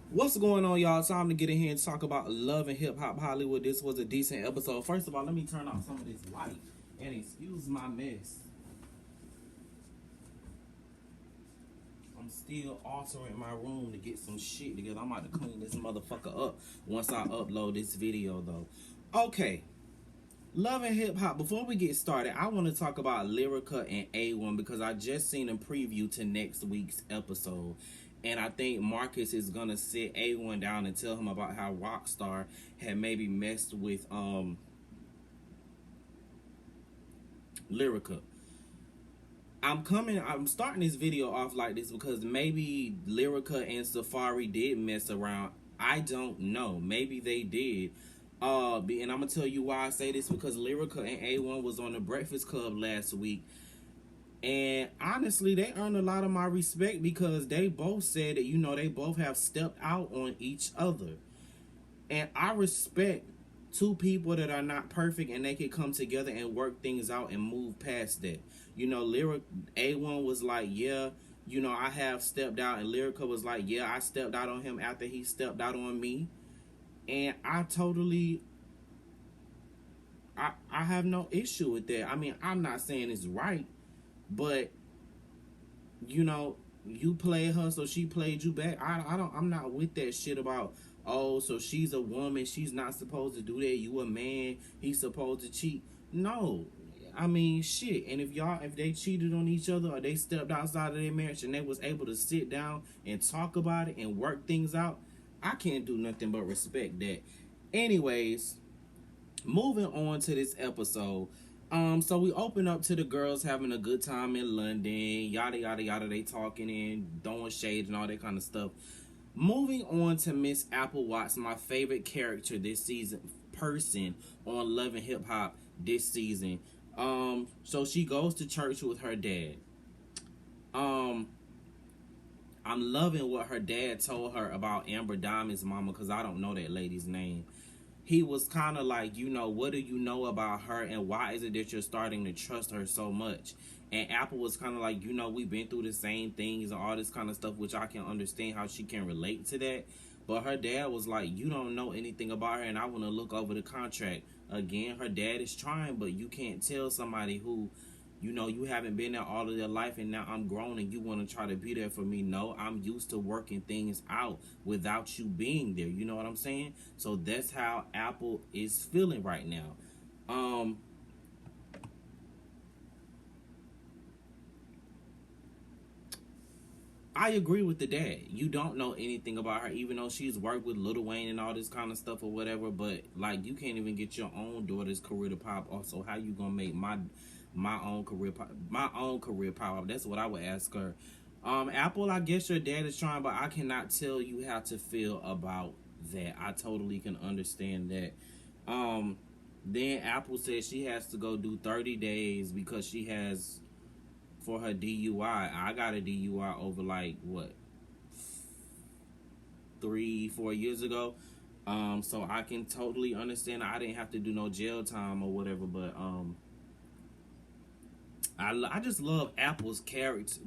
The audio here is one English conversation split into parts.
What's going on, y'all? Time to get in here and talk about love and hip hop Hollywood. This was a decent episode. First of all, let me turn off some of this light and excuse my mess. I'm still altering my room to get some shit together. I'm about to clean this motherfucker up once I upload this video, though. Okay, love and hip hop. Before we get started, I want to talk about Lyrica and A1 because I just seen a preview to next week's episode. And I think Marcus is gonna sit A1 down and tell him about how Rockstar had maybe messed with Lyrica. I'm starting this video off like this because maybe Lyrica and Safari did mess around. I don't know. Maybe they did. And I'm gonna tell you why I say this, because Lyrica and A1 was on the Breakfast Club last week. And honestly, they earned a lot of my respect because they both said that, they both have stepped out on each other. And I respect two people that are not perfect and they can come together and work things out and move past that. Lyric A1 was like, yeah, I have stepped out. And Lyrica was like, yeah, I stepped out on him after he stepped out on me. And I have no issue with that. I mean, I'm not saying it's right, but you played her, so she played you back. I'm not with that shit about, oh, so she's a woman, she's not supposed to do that. You a man, he's supposed to cheat. No. I mean, shit. And if they cheated on each other or they stepped outside of their marriage and they was able to sit down and talk about it and work things out, I can't do nothing but respect that. Anyways, moving on to this episode. So we open up to the girls having a good time in London, yada yada yada. They talking and throwing shade and all that kind of stuff. Moving on to Miss Apple Watts, my favorite character this season, person on Love and Hip Hop this season. So she goes to church with her dad. I'm loving what her dad told her about Amber Diamond's mama, because I don't know that lady's name. He was kind of like, what do you know about her and why is it that you're starting to trust her so much? And Apple was kind of like, we've been through the same things and all this kind of stuff, which I can understand how she can relate to that. But her dad was like, you don't know anything about her and I want to look over the contract. Again, her dad is trying, but you can't tell somebody who, you haven't been there all of their life and now I'm grown and you want to try to be there for me. No, I'm used to working things out without you being there. You know what I'm saying? So that's how Apple is feeling right now. I agree with the dad. You don't know anything about her, even though she's worked with Lil Wayne and all this kind of stuff or whatever. But like, you can't even get your own daughter's career to pop. Also, how you gonna make my own career pop up? That's what I would ask her. Apple, I guess your dad is trying, but I cannot tell you how to feel about that. I totally can understand that. Then Apple says she has to go do 30 days because she has, for her DUI. I got a DUI over 3-4 years ago. So I can totally understand. I didn't have to do no jail time or whatever, but I just love Apple's character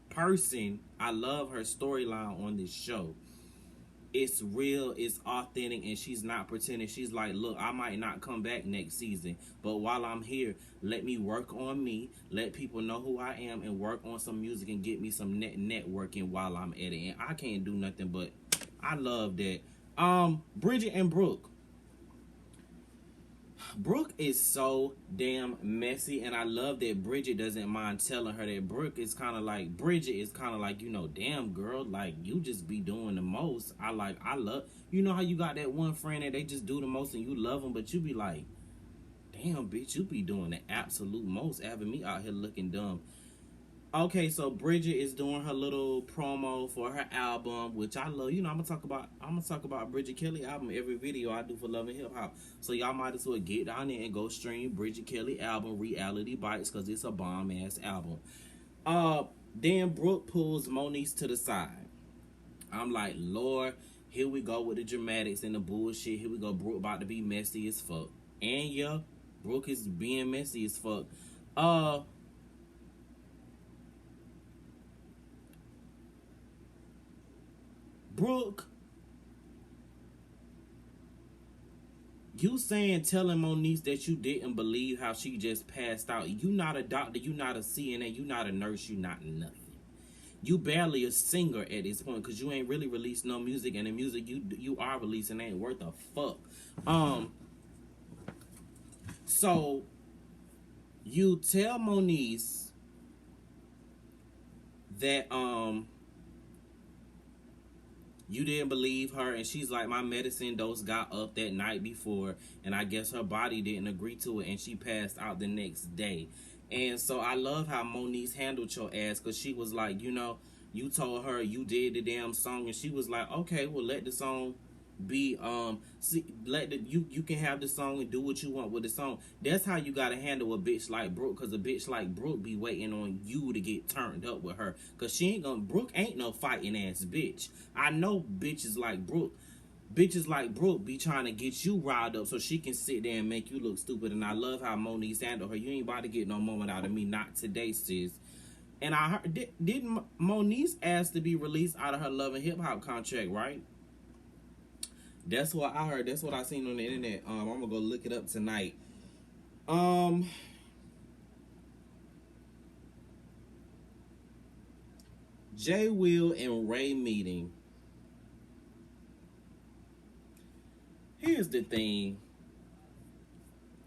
person. I love her storyline on this show. It's real, it's authentic, and she's not pretending. She's like, look, I might not come back next season, but while I'm here, let me work on me, let people know who I am, and work on some music and get me some networking while I'm at it. And I can't do nothing but I love that. Bridget and Brooke. Brooke is so damn messy, and I love that Bridget doesn't mind telling her that. Bridget is kind of like, damn girl, like, you just be doing the most. I love, how you got that one friend that they just do the most and you love them, but you be like, damn bitch, you be doing the absolute most, having me out here looking dumb. Okay, so Bridget is doing her little promo for her album, which I love. I'm gonna talk about Bridget Kelly album every video I do for Love and Hip Hop. So y'all might as well get down there and go stream Bridget Kelly album, Reality Bites, because it's a bomb ass album. Then Brooke pulls Moniece to the side. I'm like, Lord, here we go with the dramatics and the bullshit. Here we go, Brooke about to be messy as fuck. And yeah, Brooke is being messy as fuck. Brooke You saying telling Moniece that you didn't believe how she just passed out. You not a doctor, you not a CNA, you not a nurse, you not nothing. You barely a singer at this point because you ain't really released no music, and the music you are releasing ain't worth a fuck. So you tell Moniece that you didn't believe her, and she's like, my medicine dose got up that night before, and I guess her body didn't agree to it, and she passed out the next day. And so I love how Moniece handled your ass, because she was like, you know, you told her you did the damn song, and she was like, okay, well, let the song be, you can have the song and do what you want with the song. That's how you gotta handle a bitch like Brooke, because a bitch like Brooke be waiting on you to get turned up with her, because Brooke ain't no fighting ass bitch. I know bitches like Brooke be trying to get you riled up so she can sit there and make you look stupid. And I love how Moniece handled her. You ain't about to get no moment out of me, not today, sis. And I heard, didn't Moniece ask to be released out of her Love and Hip Hop contract, right? That's what I heard. That's what I seen on the internet. I'm gonna go look it up tonight. J. Will and Ray meeting. Here's the thing.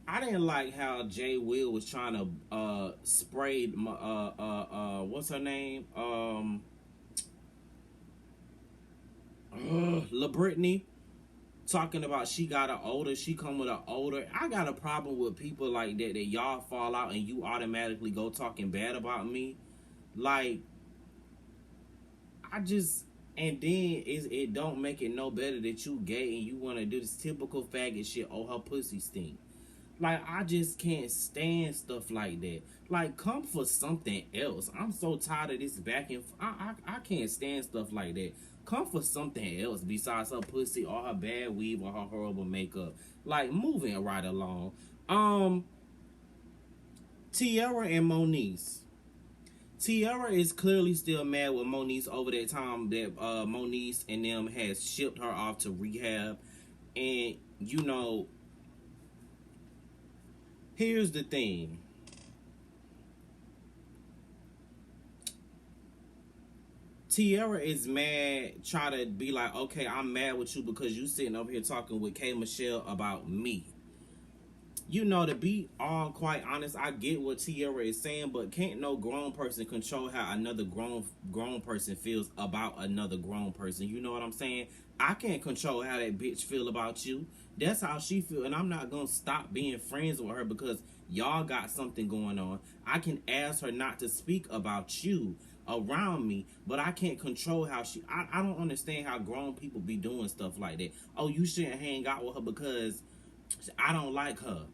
I didn't like how J. Will was trying to spray what's her name? La Brittany, talking about she got an older, she come with an older. I got a problem with people like that y'all fall out and you automatically go talking bad about me. Like, and then it don't make it no better that you gay and you want to do this typical faggot shit. Oh, her pussy stink. Like, I just can't stand stuff like that. Like, come for something else. I'm so tired of this back and I can't stand stuff like that. Come for something else besides her pussy or her bad weave or her horrible makeup. Like, moving right along. Teairra and Moniece. Teairra is clearly still mad with Moniece over that time that Moniece and them has shipped her off to rehab. And, you know, here's the thing. Teairra is mad, try to be like, okay, I'm mad with you because you sitting over here talking with K. Michelle about me. You know, to be all quite honest, I get what Teairra is saying, but can't no grown person control how another grown person feels about another grown person. You know what I'm saying? I can't control how that bitch feel about you. That's how she feel, and I'm not gonna stop being friends with her because y'all got something going on. I can ask her not to speak about you around me, but I can't control how I don't understand how grown people be doing stuff like that. Oh, you shouldn't hang out with her because I don't like her.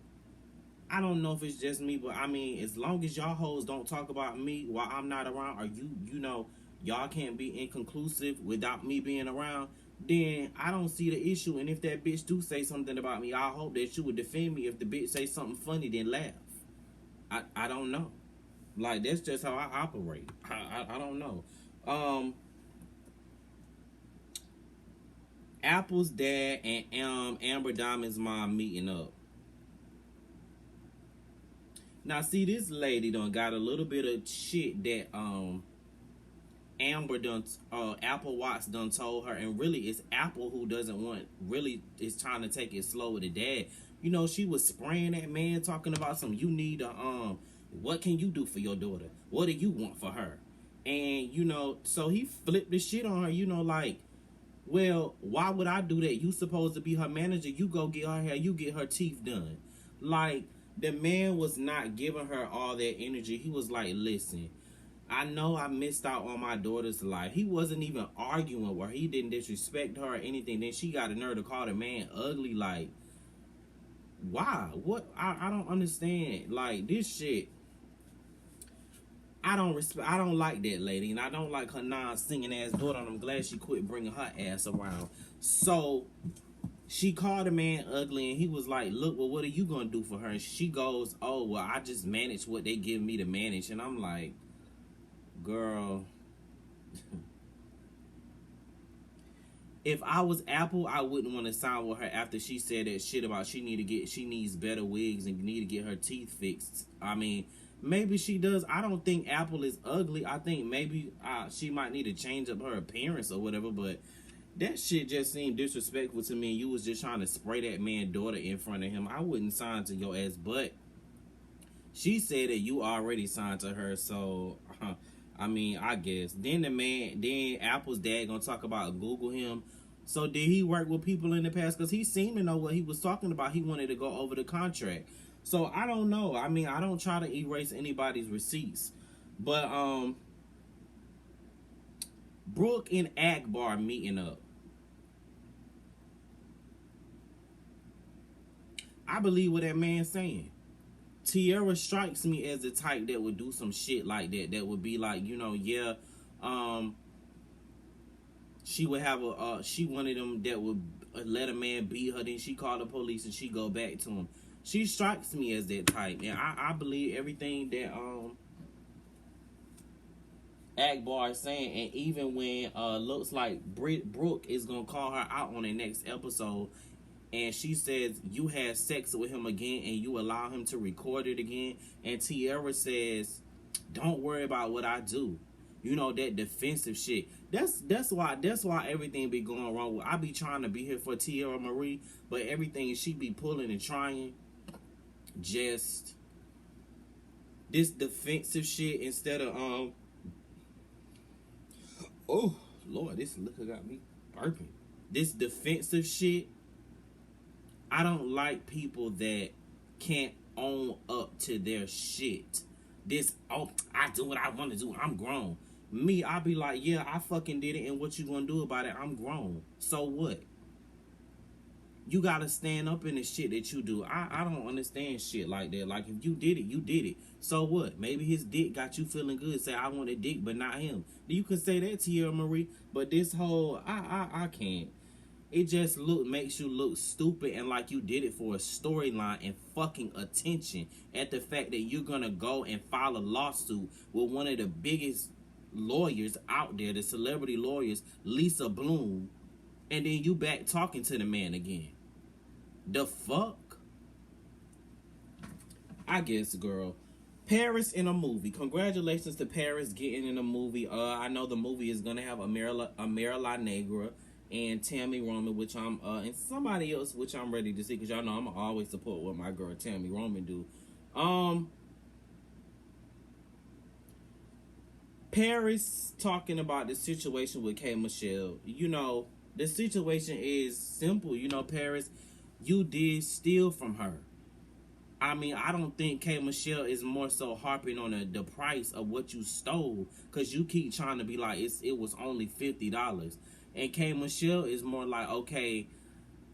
I don't know if it's just me, but I mean, as long as y'all hoes don't talk about me while I'm not around, or you know, y'all can't be inconclusive without me being around, then I don't see the issue. And if that bitch do say something about me, I hope that you would defend me. If the bitch say something funny, then laugh. I don't know. Like, that's just how I operate. I don't know. Apple's dad and Amber Diamond's mom meeting up. Now, see, this lady done got a little bit of shit that Amber done, Apple Watts done told her, and really it's Apple who really is trying to take it slow with the dad. You know, she was spraying that man, talking about you need a, what can you do for your daughter? What do you want for her? And, you know, so he flipped the shit on her, you know, like, well, why would I do that? You supposed to be her manager. You go get her hair. You get her teeth done. Like, the man was not giving her all that energy. He was like, listen, I know I missed out on my daughter's life. He wasn't even arguing with her. He didn't disrespect her or anything. Then she got a nerve to call the man ugly. Like, why? What? I don't understand. Like, this shit. I don't like that lady, and I don't like her non-singing ass daughter, and I'm glad she quit bringing her ass around. So she called the man ugly, and he was like, look, well, what are you gonna do for her? And she goes, oh, well, I just manage what they give me to manage. And I'm like, girl, If I was Apple, I wouldn't want to sign with her after she said that shit about she needs better wigs and need to get her teeth fixed. I mean, maybe she does. I don't think Apple is ugly. I think maybe she might need to change up her appearance or whatever. But that shit just seemed disrespectful to me. You was just trying to spray that man's daughter in front of him. I wouldn't sign to your ass, but she said that you already signed to her, so I mean, I guess. Then Apple's dad gonna talk about Google him. So did he work with people in the past? Because he seemed to know what he was talking about. He wanted to go over the contract. So I don't know. I mean, I don't try to erase anybody's receipts. But Brooke and Akbar meeting up. I believe what that man's saying. Teairra strikes me as the type that would do some shit like that. That would be like, yeah, she would have she wanted them that would let a man beat her. Then she called the police and she go back to him. She strikes me as that type, and I believe everything that Akbar is saying. And even when looks like Brooke is gonna call her out on the next episode, and she says you had sex with him again and you allow him to record it again, and Teairra says, don't worry about what I do. You know, that defensive shit. That's why everything be going wrong. I be trying to be here for Teairra Marie, but everything she be pulling and trying, just this defensive shit instead of oh Lord, this liquor got me burping. This defensive shit. I don't like people that can't own up to their shit. I do what I want to do. I'm grown. Me, I be like, yeah, I fucking did it, and what you gonna do about it? I'm grown. So what? You gotta stand up in the shit that you do. I don't understand shit like that. Like, if you did it, you did it. So what? Maybe his dick got you feeling good. Say, I want a dick, but not him. You can say that to Teairra Marie, but this whole, I can't. It just makes you look stupid and like you did it for a storyline and fucking attention at the fact that you're gonna go and file a lawsuit with one of the biggest lawyers out there, the celebrity lawyers, Lisa Bloom, and then you back talking to the man again. The fuck? I guess, girl. Paris in a movie. Congratulations to Paris getting in a movie. I know the movie is gonna have Amira Negra and Tammy Roman, which I'm and somebody else, which I'm ready to see, because y'all know I'm always support what my girl Tammy Roman do. Paris talking about the situation with K. Michelle. You know, the situation is simple. You know, Paris, you did steal from her. I mean, I don't think K. Michelle is more so harping on the price of what you stole, because you keep trying to be like, it was only $50. And K. Michelle is more like, okay,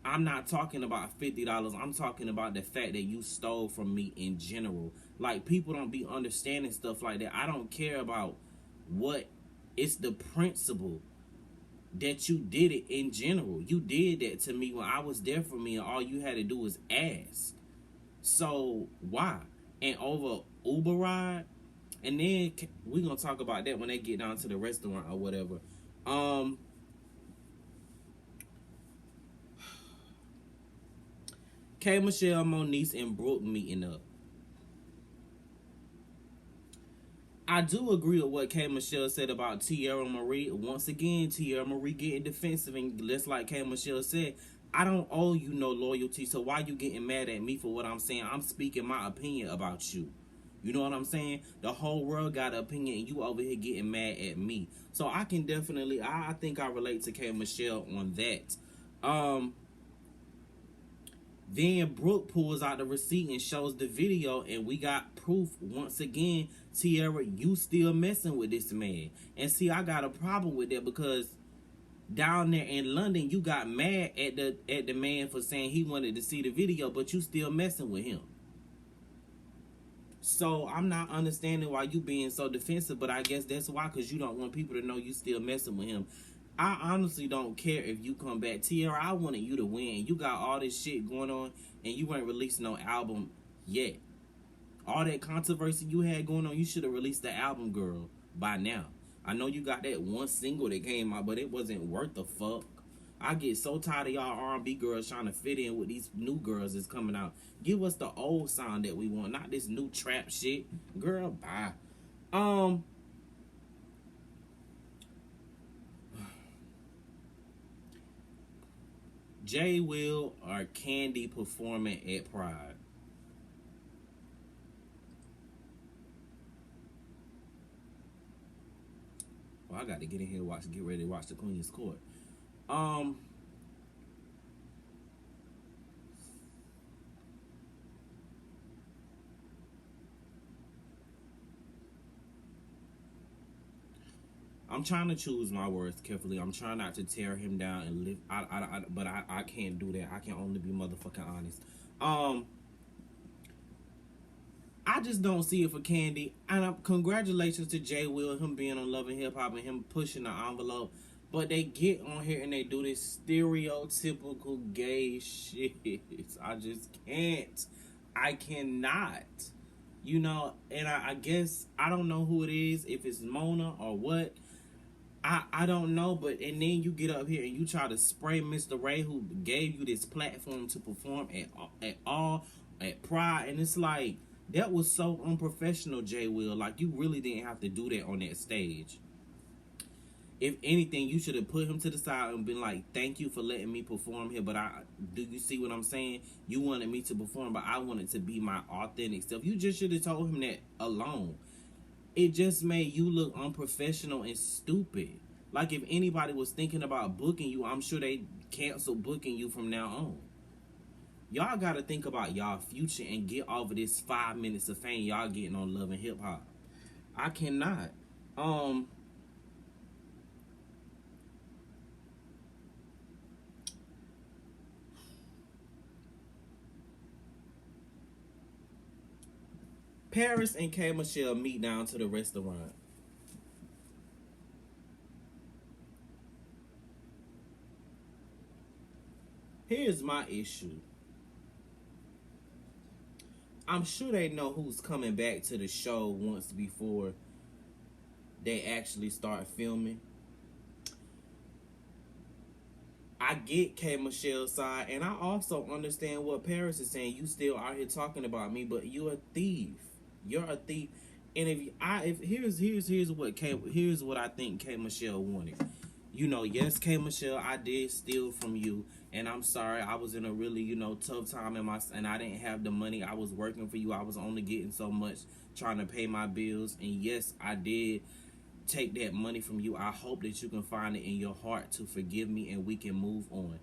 I'm not talking about $50. I'm talking about the fact that you stole from me in general. Like, people don't be understanding stuff like that. I don't care about what. It's the principle that you did it in general. You did that to me when I was there for me, and all you had to do was ask. So, why? And over Uber ride? And then we're going to talk about that when they get down to the restaurant or whatever. K. Michelle, Moniece, and Brooke meeting up. I do agree with what K. Michelle said about Teairra Marie. Once again, Teairra Marie getting defensive, and just like K. Michelle said, I don't owe you no loyalty, so why you getting mad at me for what I'm saying? I'm speaking my opinion about you. You know what I'm saying? The whole world got an opinion, and you over here getting mad at me. So I can definitely, I think I relate to K. Michelle on that. Then Brooke pulls out the receipt and shows the video, and we got proof once again. Teairra, you still messing with this man. And see, I got a problem with that, because down there in London, you got mad at the man for saying he wanted to see the video, but you still messing with him. So I'm not understanding why you being so defensive, but I guess that's why, because you don't want people to know you still messing with him. I honestly don't care if you come back. Teairra, I wanted you to win. You got all this shit going on, and you ain't released no album yet. All that controversy you had going on, you should have released the album, girl, by now. I know you got that one single that came out, but it wasn't worth the fuck. I get so tired of y'all R&B girls trying to fit in with these new girls that's coming out. Give us the old sound that we want, not this new trap shit. Girl, bye. Jay Will or Kandie performing at Pride? Well, I got to get in here and get ready to watch the Queen's Court. I'm trying to choose my words carefully. I'm trying not to tear him down and live. But I can't do that. I can only be motherfucking honest. I just don't see it for Kandie. And congratulations to Jay Will, him being on Love and Hip Hop and him pushing the envelope. But they get on here and they do this stereotypical gay shit. I just can't. I cannot. You know, and I guess I don't know who it is, if it's Mona or what. I don't know, but and then you get up here and you try to spray MissterRay, who gave you this platform to perform at Pride, and it's like, that was so unprofessional, Jay Will. Like, you really didn't have to do that on that stage. If anything, you should have put him to the side and been like, thank you for letting me perform here, but do you see what I'm saying? You wanted me to perform, but I wanted to be my authentic self. You just should have told him that alone. It just made you look unprofessional and stupid. Like, if anybody was thinking about booking you, I'm sure they canceled booking you from now on. Y'all gotta think about y'all future and get over this 5 minutes of fame y'all getting on Love and Hip Hop. I cannot. Paris and K. Michelle meet down to the restaurant. Here's my issue. I'm sure they know who's coming back to the show once before they actually start filming. I get K. Michelle's side, and I also understand what Paris is saying. You still out here talking about me, but you're a thief. You're a thief. And here's what I think K. Michelle wanted. You know, yes, K. Michelle, I did steal from you, and I'm sorry. I was in a really, tough time and I didn't have the money. I was working for you. I was only getting so much, trying to pay my bills. And yes, I did take that money from you. I hope that you can find it in your heart to forgive me and we can move on.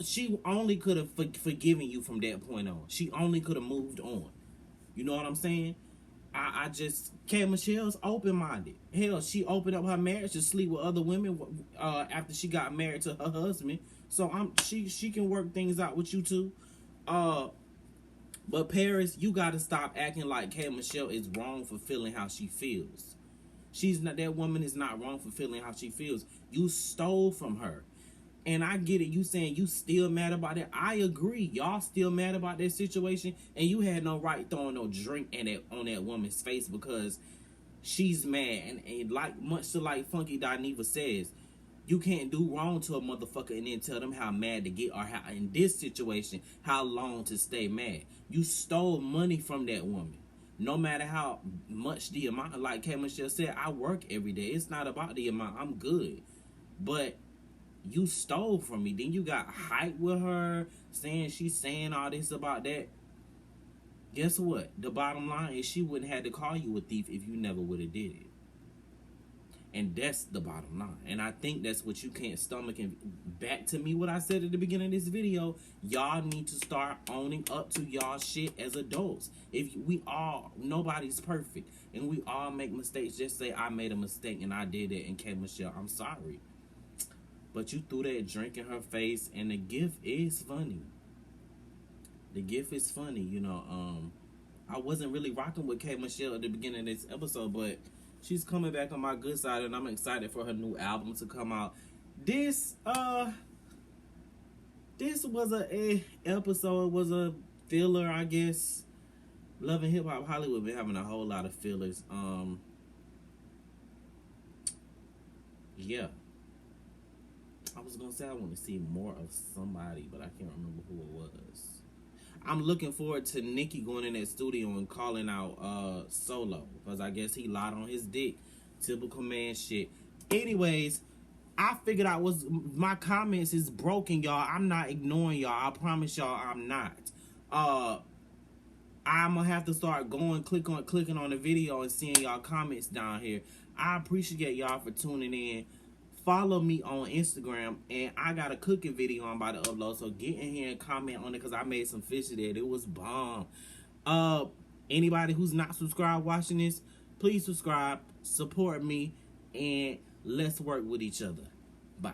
She only could have forgiven you from that point on. She only could have moved on. You know what I'm saying? K. Michelle's open-minded. Hell, she opened up her marriage to sleep with other women after she got married to her husband. So she can work things out with you too. But Paris, you gotta stop acting like K. Michelle is wrong for feeling how she feels. That woman is not wrong for feeling how she feels. You stole from her. And I get it. You saying you still mad about it. I agree. Y'all still mad about that situation. And you had no right throwing no drink on that woman's face because she's mad. And much to like Funky Dineva says, you can't do wrong to a motherfucker and then tell them how mad to get, or how, in this situation, how long to stay mad. You stole money from that woman. No matter how much the amount, like K. Michelle said, I work every day. It's not about the amount. I'm good. But you stole from me. Then you got hype with her, saying she's saying all this about that. Guess what? The bottom line is she wouldn't have to call you a thief if you never would have did it. And that's the bottom line. And I think that's what you can't stomach. And back to me what I said at the beginning of this video, y'all need to start owning up to y'all shit as adults. Nobody's perfect. And we all make mistakes. Just say, I made a mistake and I did it. And K. Michelle, I'm sorry. But you threw that drink in her face, and the gift is funny. The gift is funny, I wasn't really rocking with K. Michelle at the beginning of this episode, but she's coming back on my good side, and I'm excited for her new album to come out. This was a episode, was a filler, I guess. Love and Hip Hop Hollywood been having a whole lot of fillers. Yeah. I was gonna say I want to see more of somebody, but I can't remember who it was. I'm looking forward to Nikki going in that studio and calling out Solo, because I guess he lied on his dick. Typical man shit. Anyways, I figured out was my comments is broken, y'all. I'm not ignoring y'all. I promise y'all I'm not. I'm gonna have to start clicking on the video and seeing y'all comments down here. I appreciate y'all for tuning in. Follow me on Instagram, and I got a cooking video I'm about to upload, so get in here and comment on it, because I made some fish today. It was bomb. Anybody who's not subscribed watching this, please subscribe, support me, and let's work with each other. Bye.